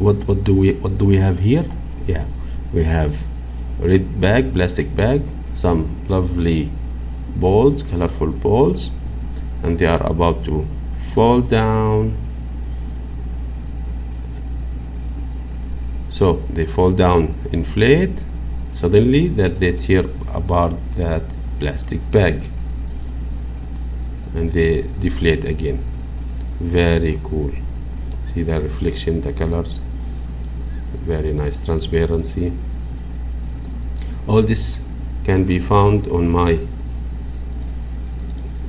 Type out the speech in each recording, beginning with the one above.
what do we have here? Yeah, we have red bag, plastic bag, some lovely balls, colorful balls, and they are about to fall down. So they fall down, inflate, suddenly that they tear apart that plastic bag and they deflate again. Very cool. See the reflection, the colors, very nice transparency. All this can be found on my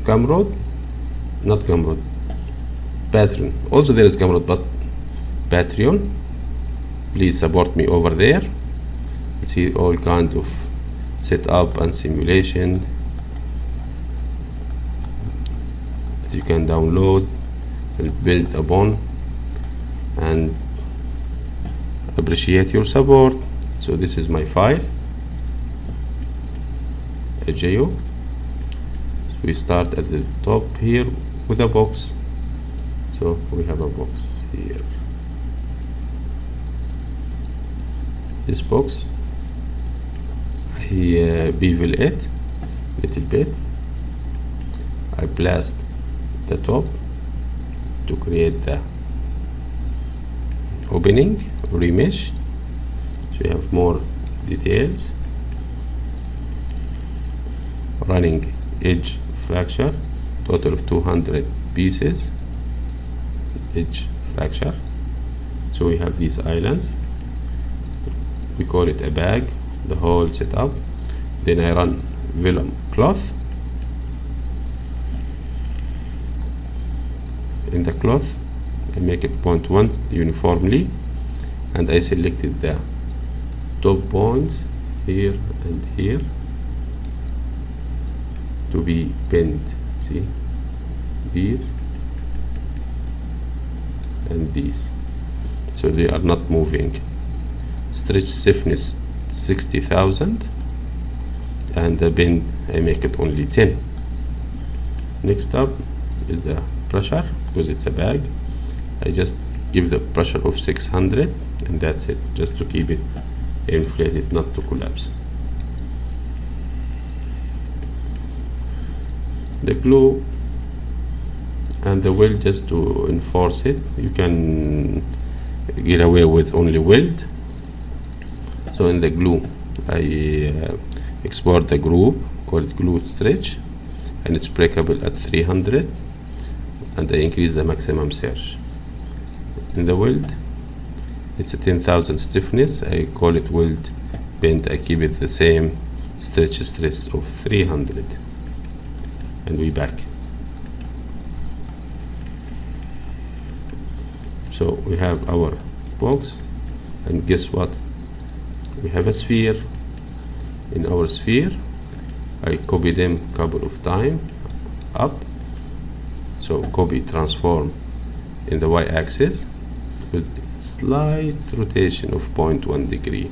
Gumroad, not Gumroad, Patreon. Also there is Gumroad, but Patreon. Please support me over there. You see all kind of setup and simulation that you can download and build upon, and appreciate your support. So this is my file, a geo. So we start at the top here with a box. So we have a box here. This box, I bevel it little bit. I blast the top to create the opening, remesh, so you have more details. Running edge fracture, total of 200 pieces edge fracture. So we have these islands. We call it a bag, the whole setup. Then I run vellum cloth. In the cloth, I make it 0.1 uniformly, and I selected the top points here and here to be bent. See, these and these, so they are not moving. Stretch stiffness 60,000, and the bend I make it only 10. Next up is the pressure, because it's a bag. I just give the pressure of 600, and that's it, just to keep it inflated, not to collapse. The glue and the weld, just to enforce it. You can get away with only weld. So in the glue, I export the group, call it glue stretch, and it's breakable at 300, and I increase the maximum surge. In the weld, it's a 10,000 stiffness. I call it weld bend. I keep it the same stretch stress of 300, and we back. So we have our box, and guess what? We have a sphere. In our sphere, I copy them couple of times up. So copy, transform in the y-axis with slight rotation of 0.1 degree.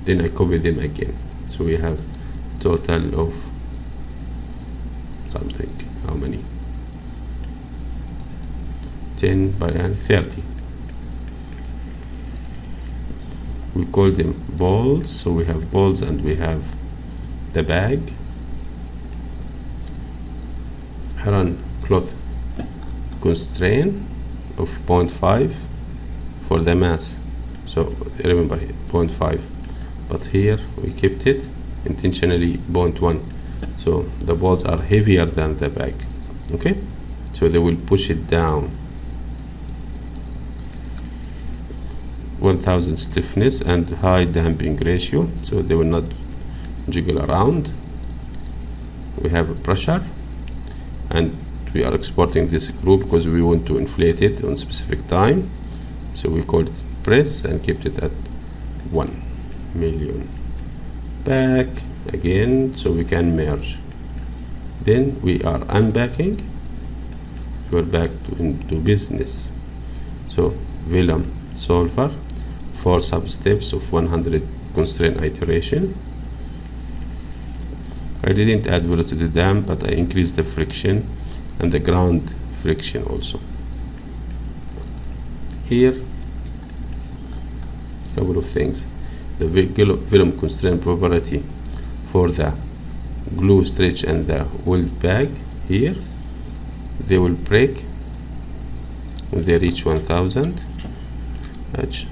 Then I copy them again. So we have total of something. How many? 10 by 30. We call them balls. So we have balls, and we have the bag. I run cloth constraint of 0.5 for the mass. So remember 0.5, but here we kept it intentionally 0.1. So the balls are heavier than the bag. Okay, so they will push it down. 1000 stiffness and high damping ratio, so they will not jiggle around. We have a pressure, and we are exporting this group because we want to inflate it on specific time. So we call it press and kept it at 1 million. Back again, so we can merge. Then we are unbacking. We're back into business. So Vellum solver, 4 sub-steps of 100 constraint iteration. I didn't add velocity damp, but I increased the friction and the ground friction also. Here couple of things. The Vellum constraint property for the glue stretch and the weld bag here, they will break when they reach 1000 H.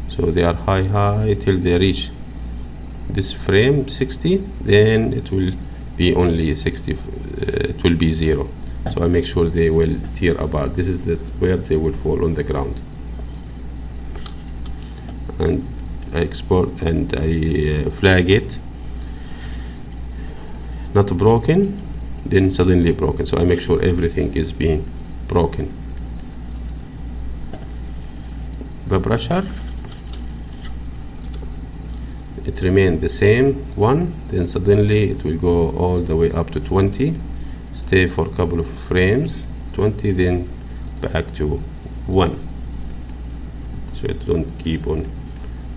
So they are high till they reach this frame 60, then it will be only 60, it will be 0. So I make sure they will tear apart. This is where they will fall on the ground. And I export and I flag it, not broken, then suddenly broken. So I make sure everything is being broken. The brusher, it remained the same 1, then suddenly it will go all the way up to 20, stay for a couple of frames, 20, then back to 1. So it don't keep on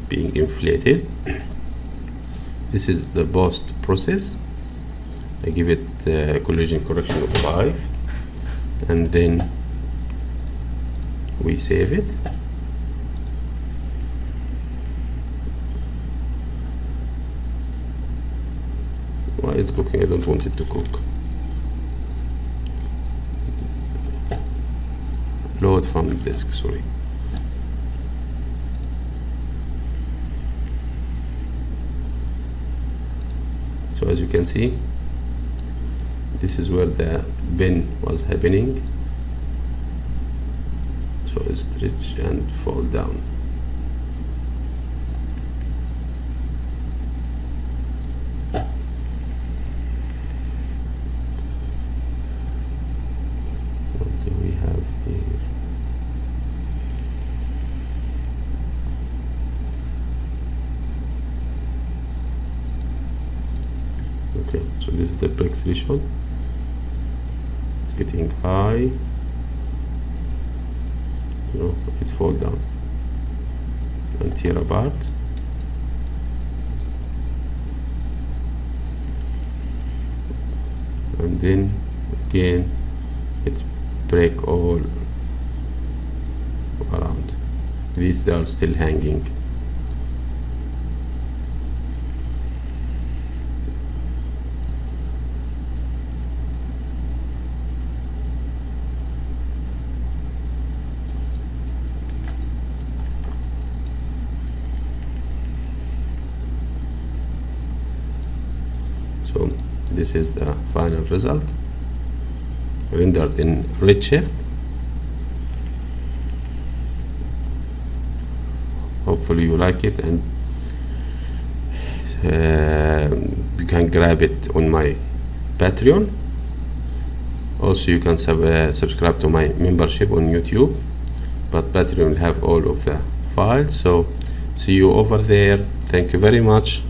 being inflated. This is the post process. I give it collision correction of 5, and then we save it. Why it's cooking? I don't want it to cook. Load from the disk, sorry. So as you can see, this is where the bend was happening. So stretch and fall down. What do we have here? Okay, so this is the break threshold. It's getting high. It fall down and tear apart. And then again it break all around. These they are still hanging. So this is the final result rendered in Redshift. Hopefully you like it, and you can grab it on my Patreon. Also you can subscribe to my membership on YouTube, but Patreon will have all of the files. So see you over there. Thank you very much.